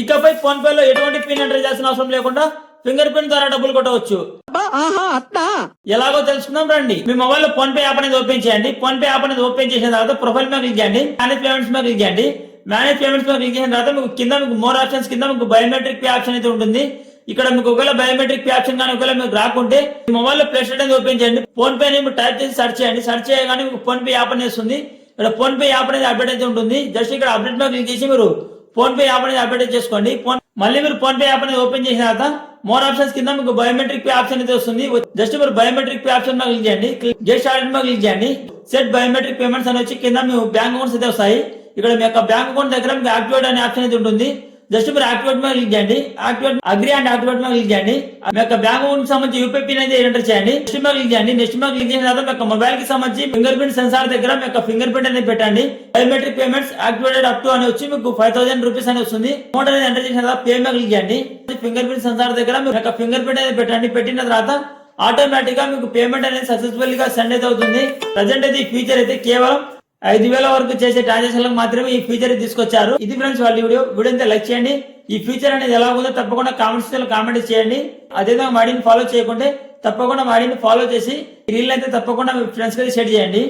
ఇకపై phone pay లో ఎటువంటి పిన్ ఎంటర్ చేయాల్సిన అవసరం లేకుండా ఫింగర్ ప్రింట్ ద్వారా డబ్బులు కొట్టవచ్చు. ఎలాగో తెలుసుకుందాం రండి. మీ మొబైల్ లో ఫోన్ పే యాప్ అనేది ఓపెన్ చేయండి. ఫోన్ పే యాప్ అనేది ఓపెన్ చేసిన తర్వాత ప్రొఫైల్ మీద క్లిక్ చేయండి. మేనేజ్ పేమెంట్స్ మీద క్లిక్ చేయండి. మేనేజ్ పేమెంట్స్ మీద క్లిక్ చేసిన తర్వాత మీకు కింద మీకు మోర్ ఆప్షన్స్ కింద మీకు బయోమెట్రిక్ పే ఆప్షన్ అయితే ఉంటుంది. ఇక్కడ మీకు ఒకవేళ బయోమెట్రిక్ పే ఆప్షన్ కానీ ఒకవేళ మీకు రాకుంటే మీ మొబైల్ లో ప్లే స్టోర్ అనేది ఓపెన్ చేయండి. ఫోన్ పే అనేది టైప్ చేసి సెర్చ్ చేయండి. సెర్చ్ చేయగానే మీకు ఫోన్ పే యాప్ అనేది వస్తుంది. ఇక్కడ ఫోన్ పే యాప్ అనేది అప్డేట్ అయితే ఉంటుంది. జస్ట్ ఇక్కడ అప్డేట్ మీద క్లిక్ చేసి మీరు ఫోన్ పే యాప్ అనేది అప్డేట్ చేసుకోండి. మళ్ళీ మీరు ఫోన్ పే యాప్ అనేది ఓపెన్ చేసిన తర్వాత మోర్ ఆప్షన్స్ కింద మీకు బయోమెట్రిక్ పే ఆప్షన్ అయితే వస్తుంది. జస్ట్ మీరు బయోమెట్రిక్ పే ఆప్షన్ మీద క్లిక్ చేయండి. జస్ట్ ఆప్షన్ మీద క్లిక్ చేయండి. సెట్ బయోమెట్రిక్ పేమెంట్స్ అని వచ్చి కింద మీ బ్యాంక్ అకౌంట్స్ అయితే వస్తాయి. ఇక్కడ మీ యొక్క బ్యాంక్ అకౌంట్ దగ్గర మీకు యాక్టివేట్ అనే ఆప్షన్ అయితే ఉంటుంది. జస్ట్ మీరు యాక్టివేట్ మీద క్లిక్ చేయండి. యాక్టివేట్ అగ్రి అండ్ యాక్టివేట్ మీద క్లిక్ చేయండి. మీ యొక్క బ్యాంక్ అకౌంట్ సంబంధించి యూపీఐ పిన్ అయితే ఎంటర్ చేయండి. నెక్స్ట్ మీద క్లిక్ చేయండి. నెక్స్ట్ మీద క్లిక్ చేసిన తర్వాత మీ యొక్క మొబైల్ కి సంబంధించి ఫింగర్ ప్రింట్ సెన్సార్ దగ్గర మీ యొక్క ఫింగర్ ప్రింట్ అనేది పెట్టండి. Biometric payments activated up to అని వచ్చి మీకు 5000 రూపీస్ అని వస్తుంది. అమౌంట్ అనేది ఎంటర్ చేసిన తర్వాత పే మీద క్లిక్ చేయండి. ఫింగర్ ప్రింట్ సెన్సార్ దగ్గర మీ యొక్క ఫింగర్ ప్రింట్ అనేది పెట్టండి. పెట్టిన తర్వాత ఆటోమేటిక్ గా మీకు పేమెంట్ అనేది సక్సెస్ఫుల్ గా సెండ్ అయితే అవుతుంది. ప్రజెంట్ అయితే ఈ ఫీచర్ అయితే కేవలం 5000 వరకు చేసే ట్రాన్సాక్షన్ మాత్రమే ఈ ఫీచర్ తీసుకొచ్చారు. ఇది ఫ్రెండ్స్ వాళ్ళ వీడియో అయితే లైక్ చేయండి. ఈ ఫీచర్ అనేది ఎలా ఉందో తప్పకుండా కామెంట్స్ లో కామెంట్ చేయండి. అదేవిధంగా మాడిని ఫాలో చేయకుంటే తప్పకుండా మాడిని ఫాలో చేసి రీల్ అయితే తప్పకుండా మీ ఫ్రెండ్స్ కి షేర్ చేయండి.